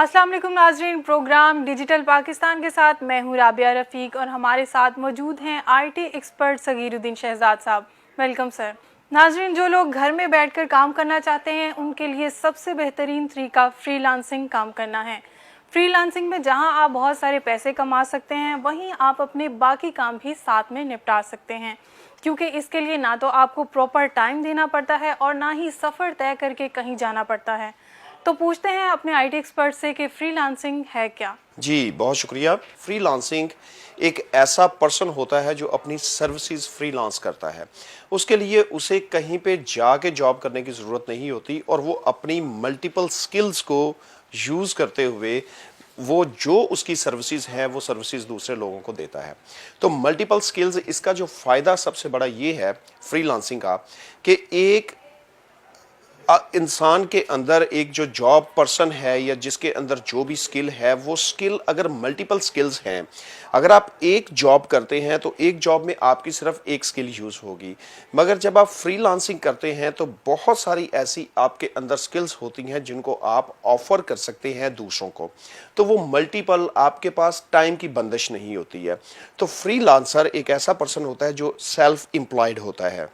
अस्सलाम वालेकुम नाजरीन, प्रोग्राम डिजिटल पाकिस्तान के साथ मैं हूँ राबिया रफ़ीक और हमारे साथ मौजूद हैं आईटी एक्सपर्ट सगीरुद्दीन शहजाद साहब। Welcome sir. नाजरीन, जो लोग घर में बैठकर काम करना चाहते हैं उनके लिए सबसे बेहतरीन तरीका फ्रीलांसिंग काम करना है। फ्रीलांसिंग में जहां आप बहुत सारे पैसे कमा सकते हैं, वहीं आप अपने बाकी काम भी साथ में निपटा सकते हैं, क्योंकि इसके लिए ना तो आपको प्रॉपर टाइम देना पड़ता है और ना ही सफ़र तय करके कहीं जाना पड़ता है। तो पूछते हैं अपने आईटी एक्सपर्ट से कि फ्रीलांसिंग है क्या। जी बहुत शुक्रिया। फ्रीलांसिंग एक ऐसा पर्सन होता है जो अपनी सर्विसेज फ्रीलांस करता है। उसके लिए उसे कहीं पे जाके जॉब करने की ज़रूरत नहीं होती और वो अपनी मल्टीपल स्किल्स को यूज़ करते हुए वो जो उसकी सर्विसेज है वो सर्विसेज दूसरे लोगों को देता है। तो मल्टीपल स्किल्स, इसका जो फ़ायदा सबसे बड़ा ये है फ्रीलांसिंग का कि एक इंसान के अंदर एक जो जॉब पर्सन है या जिसके अंदर जो भी स्किल है, वो स्किल अगर मल्टीपल स्किल्स हैं, अगर आप एक जॉब करते हैं तो एक जॉब में आपकी सिर्फ एक स्किल यूज़ होगी, मगर जब आप फ्रीलांसिंग करते हैं तो बहुत सारी ऐसी आपके अंदर स्किल्स होती हैं जिनको आप ऑफर कर सकते हैं दूसरों को। तो वो मल्टीपल, आपके पास टाइम की बंदिश नहीं होती है। तो फ्रीलांसर एक ऐसा पर्सन होता है जो सेल्फ एम्प्लॉयड होता है,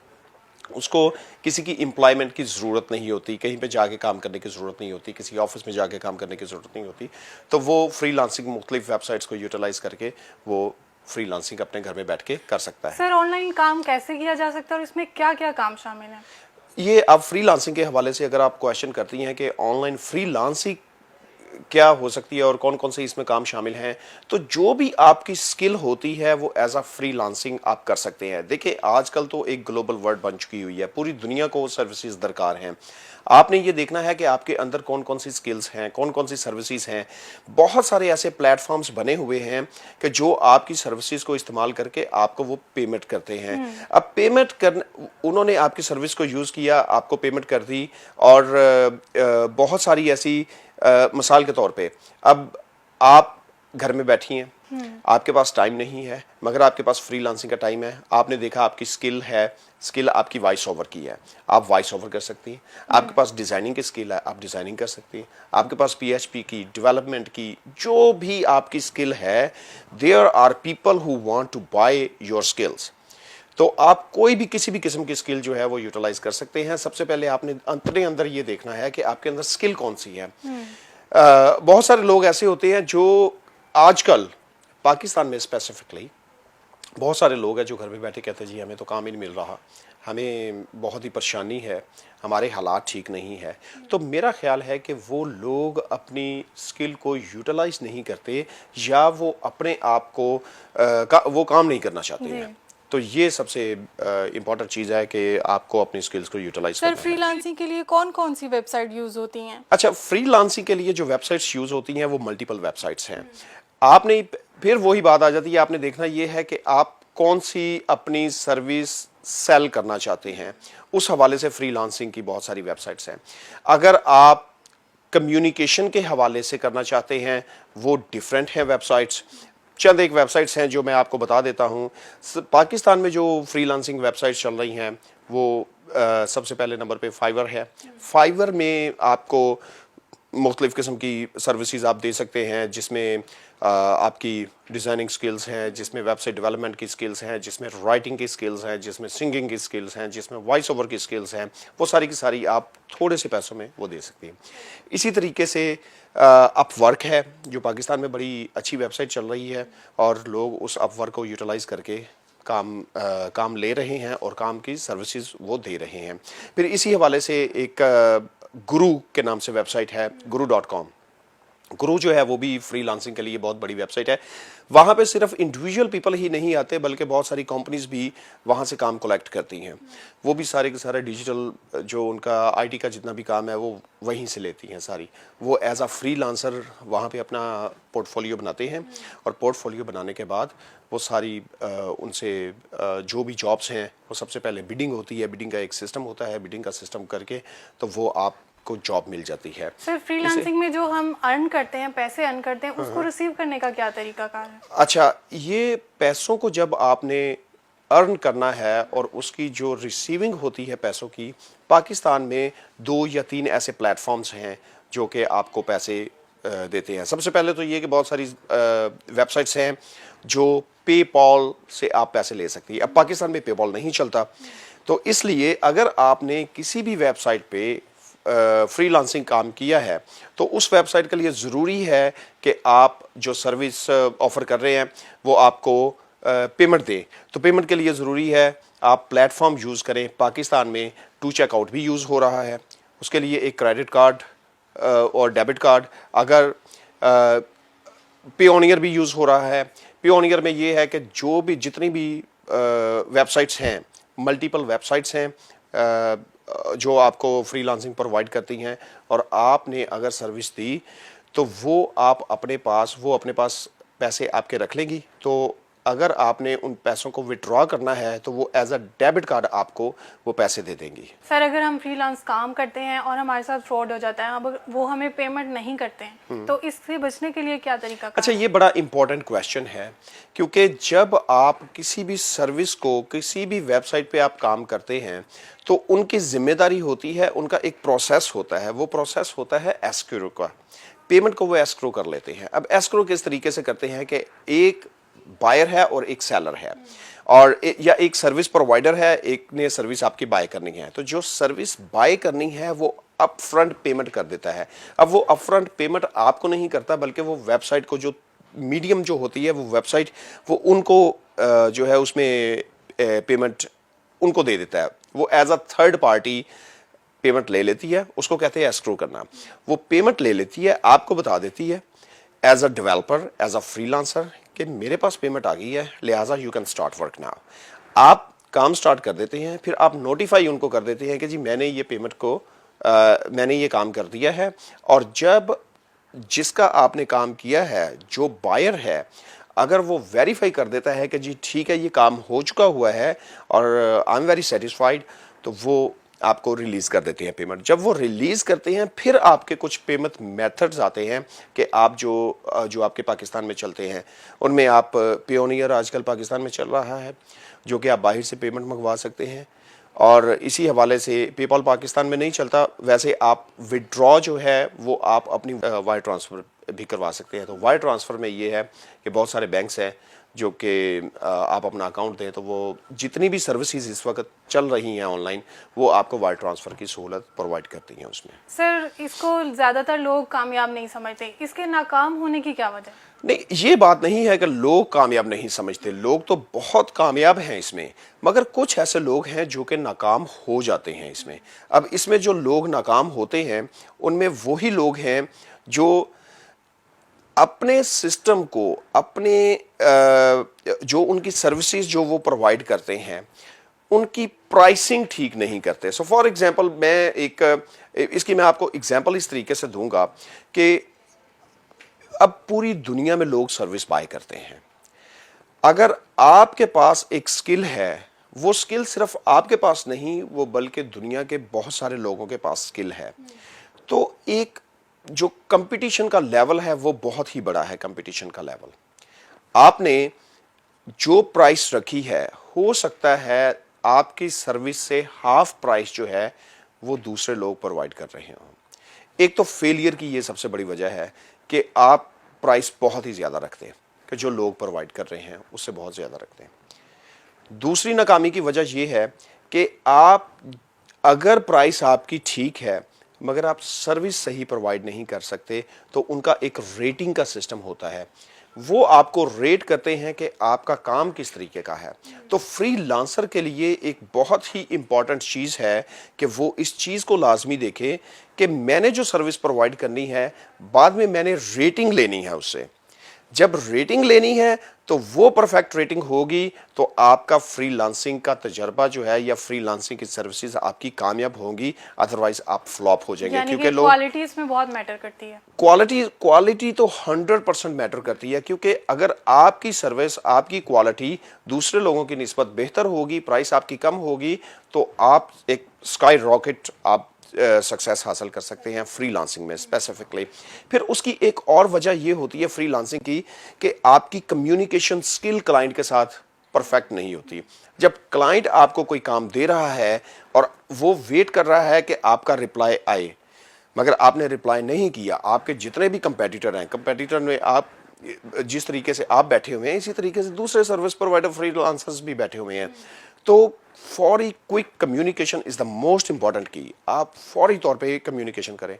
उसको किसी की एम्प्लॉयमेंट की ज़रूरत नहीं होती, कहीं पे जाके काम करने की ज़रूरत नहीं होती, किसी ऑफिस में जाके काम करने की ज़रूरत नहीं होती। तो वो फ्रीलांसिंग मुख्तलिफ वेबसाइट्स को यूटिलाइज करके वो फ्रीलांसिंग अपने घर में बैठ के कर सकता है। सर, ऑनलाइन काम कैसे किया जा सकता है और इसमें क्या क्या काम शामिल है? ये अब फ्रीलांसिंग के हवाले से अगर आप क्वेश्चन करती हैं कि ऑनलाइन फ्रीलांसिंग क्या हो सकती है और कौन कौन से इसमें काम शामिल हैं, तो जो भी आपकी स्किल होती है वो एज अ फ्रीलांसिंग आप कर सकते हैं। देखिए आजकल तो एक ग्लोबल वर्ल्ड बन चुकी हुई है, पूरी दुनिया को सर्विसेज दरकार हैं। आपने ये देखना है कि आपके अंदर कौन कौन सी स्किल्स हैं, कौन कौन सी सर्विसेज हैं। बहुत सारे ऐसे प्लेटफॉर्म्स बने हुए हैं कि जो आपकी सर्विसेज को इस्तेमाल करके आपको वो पेमेंट करते हैं। अब पेमेंट कर, उन्होंने आपकी सर्विस को यूज़ किया, आपको पेमेंट कर दी, और बहुत सारी ऐसी मिसाल के तौर पे, अब आप घर में बैठी हैं, आपके पास टाइम नहीं है, मगर आपके पास फ्रीलांसिंग का टाइम है। आपने देखा आपकी स्किल है, स्किल आपकी वॉइस ओवर की है, आप वॉइस ओवर कर सकती हैं। आपके पास डिज़ाइनिंग की स्किल है, आप डिज़ाइनिंग कर सकती हैं। आपके पास पीएचपी की, डेवलपमेंट की, जो भी आपकी स्किल है, there are people who want to buy your skills. तो आप कोई भी किसी भी किस्म की स्किल जो है वो यूटिलाइज कर सकते हैं। सबसे पहले आपने अपने अंदर ये देखना है कि आपके अंदर स्किल कौन सी है। बहुत सारे लोग ऐसे होते हैं जो आजकल पाकिस्तान में स्पेसिफिकली बहुत सारे लोग हैं जो घर में बैठे कहते हैं जी हमें तो काम ही नहीं मिल रहा, हमें बहुत ही परेशानी है, हमारे हालात ठीक नहीं है। तो मेरा ख्याल है कि वो लोग अपनी स्किल को यूटिलाइज नहीं करते या वो अपने आप को वो काम नहीं करना चाहते हैं। तो ये सबसे इम्पोर्टेंट चीज़ है कि आपको अपनी स्किल्स को यूटिलाइज करना है। सर, फ्रीलांसिंग के लिए कौन कौन सी वेबसाइट यूज होती हैं? अच्छा, फ्रीलांसिंग के लिए जो वेबसाइट्स यूज़ होती हैं वो मल्टीपल वेबसाइट्स हैं। आपने फिर वही बात आ जाती है, आपने देखना ये है कि आप कौन सी अपनी सर्विस सेल करना चाहते हैं। उस हवाले से फ्रीलांसिंग की बहुत सारी वेबसाइट्स हैं। अगर आप कम्युनिकेशन के हवाले से करना चाहते हैं, वो डिफरेंट है वेबसाइट्स। चंद एक वेबसाइट्स हैं जो मैं आपको बता देता हूँ। पाकिस्तान में जो फ्रीलांसिंग वेबसाइट्स चल रही हैं वो सबसे पहले नंबर पे फाइवर है। फाइवर में आपको मुख्तलिफ़ किस्म की सर्विसेज आप दे सकते हैं, जिसमें आपकी डिज़ाइनिंग स्किल्स हैं, जिसमें वेबसाइट डेवलपमेंट की स्किल्स हैं, जिसमें राइटिंग की स्किल्स हैं, जिसमें सिंगिंग की स्किल्स हैं, जिसमें वॉइस ओवर की स्किल्स हैं। वो सारी की सारी आप थोड़े से पैसों में वो दे सकते हैं। इसी तरीके से अपवर्क है जो पाकिस्तान में बड़ी अच्छी वेबसाइट चल रही है और लोग उस अपवर्क को यूटिलाइज़ करके काम ले रहे हैं और काम की सर्विसेज वो दे रहे हैं। फिर इसी हवाले से एक गुरु के नाम से वेबसाइट है, guru.com। गुरु जो है वो भी फ्रीलांसिंग के लिए बहुत बड़ी वेबसाइट है। वहाँ पे सिर्फ इंडिविजुअल पीपल ही नहीं आते बल्कि बहुत सारी कंपनीज भी वहाँ से काम कलेक्ट करती हैं। वो भी सारे के सारे डिजिटल जो उनका आईटी का जितना भी काम है वो वहीं से लेती हैं सारी। वो एज अ फ्रीलांसर वहाँ पे अपना पोर्टफोलियो बनाते हैं और पोर्टफोलियो बनाने के बाद वो सारी उनसे जो भी जॉब्स हैं वो सबसे पहले बिडिंग होती है। बिडिंग का एक सिस्टम होता है, बिडिंग का सिस्टम करके तो वो आप को जॉब मिल जाती है। सर, फ्रीलांसिंग में जो हम अर्न करते हैं, पैसे अर्न करते हैं, उसको रिसीव करने का क्या तरीका कार है? अच्छा, ये पैसों को जब आपने अर्न करना है और उसकी जो रिसीविंग होती है पैसों की, पाकिस्तान में 2 या 3 ऐसे प्लेटफॉर्म्स हैं जो कि आपको पैसे देते हैं। सबसे पहले तो ये कि बहुत सारी वेबसाइट्स हैं जो पेपॉल से आप पैसे ले सकती है। अब पाकिस्तान में पेपॉल नहीं चलता, तो इसलिए अगर आपने किसी भी वेबसाइट पे फ्रीलांसिंग काम किया है तो उस वेबसाइट के लिए ज़रूरी है कि आप जो सर्विस ऑफर कर रहे हैं वो आपको पेमेंट दे। तो पेमेंट के लिए ज़रूरी है आप प्लेटफॉर्म यूज़ करें। पाकिस्तान में टू चेकआउट भी यूज़ हो रहा है, उसके लिए एक क्रेडिट कार्ड और डेबिट कार्ड, अगर पेओनियर भी यूज़ हो रहा है। पेओनियर में ये है कि जो भी जितनी भी वेबसाइट्स हैं, मल्टीपल वेबसाइट्स हैं जो आपको फ्रीलांसिंग प्रोवाइड करती हैं, और आपने अगर सर्विस दी तो वो अपने पास पैसे आपके रख लेंगी। तो अगर आपने उन पैसों को विड्रॉ करना है तो वो एज अ डेबिट कार्ड आपको वो पैसे दे देंगी। सर, अगर हम फ्रीलांस काम करते हैं और हमारे साथ फ्रॉड हो जाता है, अब वो हमें पेमेंट नहीं करते हैं, तो इससे बचने के लिए क्या तरीका? अच्छा, ये बड़ा इंपॉर्टेंट क्वेश्चन है, क्योंकि जब आप किसी भी सर्विस को किसी भी वेबसाइट पे आप काम करते हैं तो उनकी जिम्मेदारी होती है, उनका एक प्रोसेस होता है, वो प्रोसेस होता है एस्क्रो का। पेमेंट को वो एस्क्रो कर लेते हैं। अब एस्क्रो किस तरीके से करते हैं कि एक बायर है और एक सेलर है, और या एक सर्विस प्रोवाइडर है, एक ने सर्विस आपकी बाय करनी है। तो जो सर्विस बाय करनी है वो अप फ्रंट पेमेंट कर देता है। अब वो अप फ्रंट पेमेंट आपको नहीं करता, बल्कि वो वेबसाइट को, जो मीडियम जो होती है वो वेबसाइट, वो उनको जो है उसमें पेमेंट उनको दे देता है। वो as a third party payment ले लेती है, उसको कहते हैं एस्क्रो करना। वो पेमेंट ले लेती है, आपको बता देती है as a developer, as a freelancer कि मेरे पास पेमेंट आ गई है, लिहाजा you can start work now. आप काम स्टार्ट कर देते हैं, फिर आप नोटिफाई उनको कर देते हैं कि जी मैंने ये पेमेंट को मैंने ये काम कर दिया है। और जब जिसका आपने काम किया है, जो बायर है, अगर वो वेरीफाई कर देता है कि जी ठीक है ये काम हो चुका हुआ है और आई एम वेरी सेटिस्फाइड, तो वो आपको रिलीज कर देते हैं पेमेंट। जब वो रिलीज करते हैं फिर आपके कुछ पेमेंट मेथड्स आते हैं कि आप जो आपके पाकिस्तान में चलते हैं उनमें आप पेओनियर आजकल पाकिस्तान में चल रहा है, जो कि आप बाहर से पेमेंट मंगवा सकते हैं, और इसी हवाले से पेपॉल पाकिस्तान में नहीं चलता। वैसे आप विड्रॉ जो है वो आप अपनी वायर ट्रांसफ़र भी करवा सकते हैं। तो वायर ट्रांसफ़र में ये है कि बहुत सारे बैंक्स हैं जो कि आप अपना अकाउंट दें तो वो जितनी भी सर्विसेज इस वक्त चल रही हैं ऑनलाइन, वो आपको वायर ट्रांसफ़र की सहूलत प्रोवाइड करती हैं उसमें। सर, इसको ज़्यादातर लोग कामयाब नहीं समझते, इसके नाकाम होने की क्या वजह? नहीं, ये बात नहीं है कि लोग कामयाब नहीं समझते, लोग तो बहुत कामयाब हैं इसमें, मगर कुछ ऐसे लोग हैं जो कि नाकाम हो जाते हैं इसमें। अब इसमें जो लोग नाकाम होते हैं उनमें वही लोग हैं जो अपने सिस्टम को, अपने जो उनकी सर्विसेज जो वो प्रोवाइड करते हैं उनकी प्राइसिंग ठीक नहीं करते। सो फॉर एग्जांपल मैं आपको एग्जांपल इस तरीके से दूंगा कि अब पूरी दुनिया में लोग सर्विस बाय करते हैं। अगर आपके पास एक स्किल है, वो स्किल सिर्फ आपके पास नहीं, वो बल्कि दुनिया के बहुत सारे लोगों के पास स्किल है, तो एक जो कंपटीशन का लेवल है वो बहुत ही बड़ा है। कंपटीशन का लेवल, आपने जो प्राइस रखी है, हो सकता है आपकी सर्विस से हाफ प्राइस जो है वो दूसरे लोग प्रोवाइड कर रहे हों। एक तो फेलियर की ये सबसे बड़ी वजह है कि आप प्राइस बहुत ही ज़्यादा रखते हैं, कि जो लोग प्रोवाइड कर रहे हैं उससे बहुत ज़्यादा रखते हैं। दूसरी नाकामी की वजह यह है कि आप अगर प्राइस आपकी ठीक है मगर आप सर्विस सही प्रोवाइड नहीं कर सकते, तो उनका एक रेटिंग का सिस्टम होता है, वो आपको रेट करते हैं कि आपका काम किस तरीके का है। तो फ्रीलांसर के लिए एक बहुत ही इंपॉर्टेंट चीज़ है कि वो इस चीज़ को लाजमी देखे कि मैंने जो सर्विस प्रोवाइड करनी है, बाद में मैंने रेटिंग लेनी है उससे। जब रेटिंग लेनी है तो वो परफेक्ट रेटिंग होगी तो आपका फ्रीलांसिंग का तजर्बा जो है या फ्रीलांसिंग की सर्विसेज आपकी कामयाब होंगी, अदरवाइज आप फ्लॉप हो जाएंगे। क्योंकि लोग, क्वालिटी इसमें बहुत मैटर करती है। क्वालिटी तो 100% मैटर करती है, क्योंकि अगर आपकी सर्विस, आपकी क्वालिटी दूसरे लोगों की निस्बत बेहतर होगी, प्राइस आपकी कम होगी, तो आप एक स्काई रॉकेट आप सक्सेस हासिल कर सकते हैं फ्रीलांसिंग में स्पेसिफिकली। फिर उसकी एक और वजह यह होती है फ्रीलांसिंग की कि आपकी कम्युनिकेशन स्किल क्लाइंट के साथ परफेक्ट नहीं होती। जब क्लाइंट आपको कोई काम दे रहा है और वो वेट कर रहा है कि आपका रिप्लाई आए, मगर आपने रिप्लाई नहीं किया, आपके जितने भी कंपेटिटर हैं, कंपेटिटर में आप जिस तरीके से आप बैठे हुए हैं इसी तरीके से दूसरे सर्विस प्रोवाइडर फ्रीलांसर्स भी बैठे हुए हैं। तो फौरी quick communication is the most important की। आप फौरी तौर पे कम्युनिकेशन करें,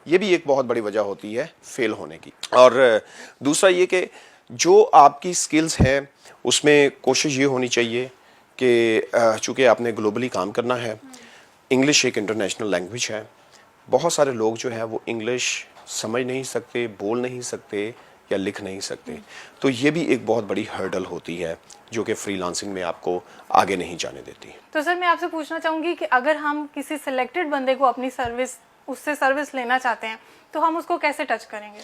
ये भी एक बहुत बड़ी वजह होती है फेल होने की। और दूसरा ये कि जो आपकी स्किल्स हैं उसमें कोशिश ये होनी चाहिए कि चूँकि आपने ग्लोबली काम करना है, इंग्लिश एक इंटरनेशनल लैंग्वेज है। बहुत सारे लोग जो है वो इंग्लिश समझ नहीं सकते, बोल नहीं सकते या लिख नहीं सकते। तो ये भी एक बहुत बड़ी हर्डल होती है जो कि फ्रीलांसिंग में आपको आगे नहीं जाने देती। तो सर मैं आपसे पूछना चाहूँगी कि अगर हम किसी सिलेक्टेड बंदे को अपनी उससे सर्विस लेना चाहते हैं तो हम उसको कैसे टच करेंगे?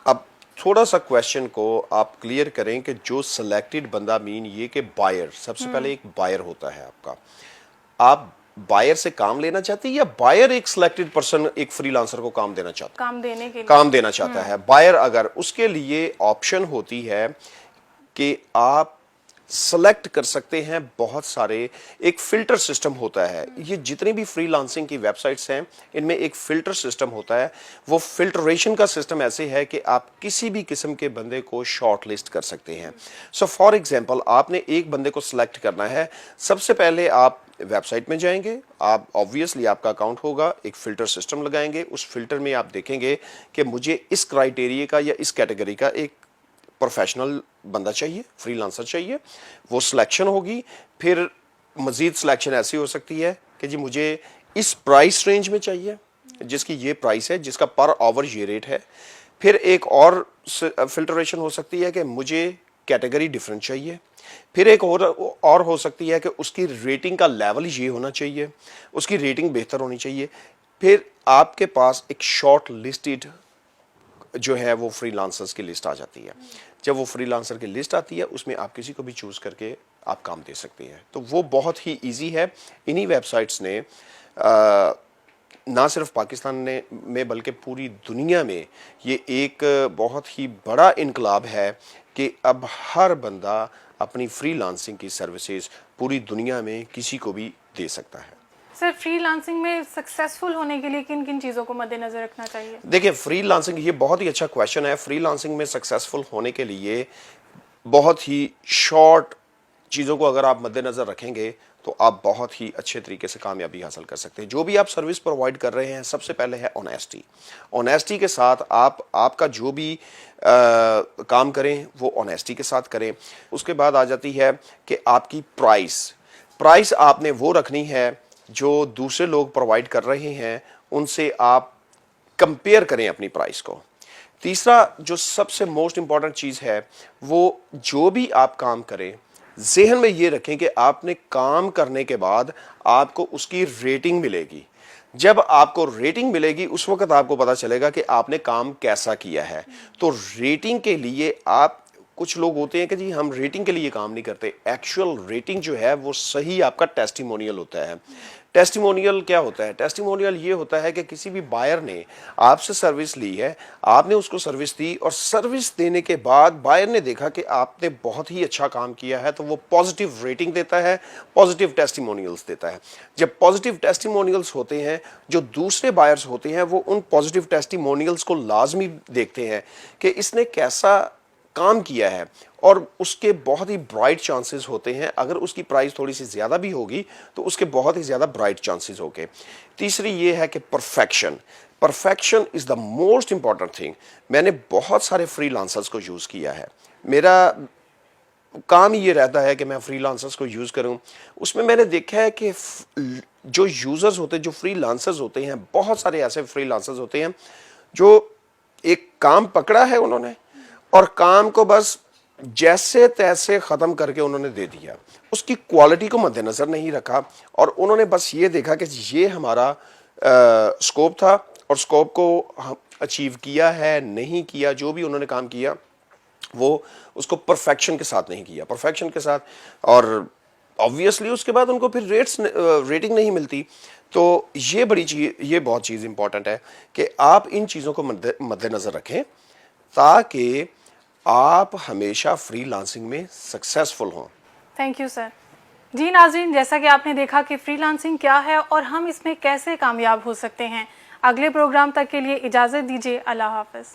अब थोड़ा सा क्वेश्चन को आप क्लियर करें कि जो सिलेक्टेड बंदा मीन ये कि बायर, सबसे पहले एक बायर होता है आपका। आप बायर से काम लेना चाहते हैं या बायर एक सिलेक्टेड पर्सन एक फ्रीलांसर को काम देना चाहता है? काम देना चाहता है। बायर अगर उसके लिए ऑप्शन होती है कि आप सेलेक्ट कर सकते हैं बहुत सारे, एक फिल्टर सिस्टम होता है। ये जितनी भी फ्रीलांसिंग की वेबसाइट्स हैं इनमें एक फिल्टर सिस्टम होता है। वो फिल्ट्रेशन का सिस्टम ऐसे है कि आप किसी भी किस्म के बंदे को शॉर्ट लिस्ट कर सकते हैं। सो फॉर एग्जांपल आपने एक बंदे को सिलेक्ट करना है, सबसे पहले आप वेबसाइट में जाएंगे, आप ऑब्वियसली आपका अकाउंट होगा, एक फिल्टर सिस्टम लगाएंगे। उस फिल्टर में आप देखेंगे कि मुझे इस क्राइटेरिया का या इस कैटेगरी का एक प्रोफेशनल बंदा चाहिए, फ्रीलांसर चाहिए। वो सिलेक्शन होगी। फिर मजीद सिलेक्शन ऐसी हो सकती है कि जी मुझे इस प्राइस रेंज में चाहिए, जिसकी ये प्राइस है, जिसका पर आवर ये रेट है। फिर एक और फिल्ट्रेशन हो सकती है कि मुझे कैटेगरी डिफरेंट चाहिए। फिर एक और हो सकती है कि उसकी रेटिंग का लेवल ये होना चाहिए, उसकी रेटिंग बेहतर होनी चाहिए। फिर आपके पास एक शॉर्ट लिस्टेड जो है वो फ्रीलांसर्स की लिस्ट आ जाती है। जब वो फ्रीलांसर की लिस्ट आती है उसमें आप किसी को भी चूज करके आप काम दे सकते हैं। तो वो बहुत ही इजी है। इन्हीं वेबसाइट्स ने ना सिर्फ पाकिस्तान में बल्कि पूरी दुनिया में ये एक बहुत ही बड़ा इनकलाब है कि अब हर बंदा अपनी फ्रीलांसिंग की सर्विसेज पूरी दुनिया में किसी को भी दे सकता है। सर फ्रीलांसिंग में सक्सेसफुल होने के लिए किन किन चीज़ों को मद्देनजर रखना चाहिए? देखिए फ्रीलांसिंग, ये बहुत ही अच्छा क्वेश्चन है। फ्रीलांसिंग में सक्सेसफुल होने के लिए बहुत ही शॉर्ट चीज़ों को अगर आप मद्देनजर रखेंगे तो आप बहुत ही अच्छे तरीके से कामयाबी हासिल कर सकते हैं। जो भी आप सर्विस प्रोवाइड कर रहे हैं, सबसे पहले है ऑनेस्टी। ऑनेस्टी के साथ आपका जो भी काम करें वो ऑनेस्टी के साथ करें। उसके बाद आ जाती है कि आपकी प्राइस आपने वो रखनी है जो दूसरे लोग प्रोवाइड कर रहे हैं उनसे आप कंपेयर करें अपनी प्राइस को। तीसरा जो सबसे मोस्ट इंपॉर्टेंट चीज़ है, वो जो भी आप काम करें ज़हन में ये रखें कि आपने काम करने के बाद आपको उसकी रेटिंग मिलेगी। जब आपको रेटिंग मिलेगी उस वक्त आपको पता चलेगा कि आपने काम कैसा किया है। तो रेटिंग के लिए आप, कुछ लोग होते हैं कि जी हम रेटिंग के लिए काम नहीं करते। एक्चुअल रेटिंग जो है वो सही आपका टेस्टिमोनियल होता है। टेस्टिमोनियल क्या होता है? टेस्टिमोनियल ये होता है कि किसी भी बायर ने आपसे सर्विस ली है, आपने उसको सर्विस दी और सर्विस देने के बाद बायर ने देखा कि आपने बहुत ही अच्छा काम किया है, तो वो पॉजिटिव रेटिंग देता है, पॉजिटिव टेस्टिमोनियल्स देता है। जब पॉजिटिव टेस्टिमोनियल्स होते हैं, जो दूसरे बायर्स होते हैं वो उन पॉजिटिव टेस्टिमोनियल्स को लाजमी देखते हैं कि इसने कैसा काम किया है, और उसके बहुत ही ब्राइट चांसेस होते हैं। अगर उसकी प्राइस थोड़ी सी ज़्यादा भी होगी तो उसके बहुत ही ज़्यादा ब्राइट चांसेस होंगे। तीसरी ये है कि perfection is the most important thing. मैंने बहुत सारे फ्रीलांसर्स को यूज़ किया है। मेरा काम ये रहता है कि मैं फ्रीलांसर्स को यूज़ करूं। उसमें मैंने देखा है कि जो यूज़र्स होते हैं, जो फ्रीलांसर्स होते हैं, बहुत सारे ऐसे फ्रीलांसर्स होते हैं जो एक काम पकड़ा है उन्होंने और काम को बस जैसे तैसे ख़त्म करके उन्होंने दे दिया। उसकी क्वालिटी को मद्देनज़र नहीं रखा और उन्होंने बस ये देखा कि ये हमारा स्कोप था और स्कोप को हम अचीव किया है, नहीं किया, जो भी उन्होंने काम किया वो उसको परफेक्शन के साथ नहीं किया, परफेक्शन के साथ। और ऑब्वियसली उसके बाद उनको फिर रेटिंग नहीं मिलती। तो ये बहुत चीज़ इंपॉर्टेंट है कि आप इन चीज़ों को मद्देनज़र रखें ताकि आप हमेशा फ्रीलांसिंग में सक्सेसफुल हों। Thank you sir. जी नाज़रीन, जैसा कि आपने देखा कि फ्रीलांसिंग क्या है और हम इसमें कैसे कामयाब हो सकते हैं। अगले प्रोग्राम तक के लिए इजाज़त दीजिए। अल्लाह हाफ़िज़।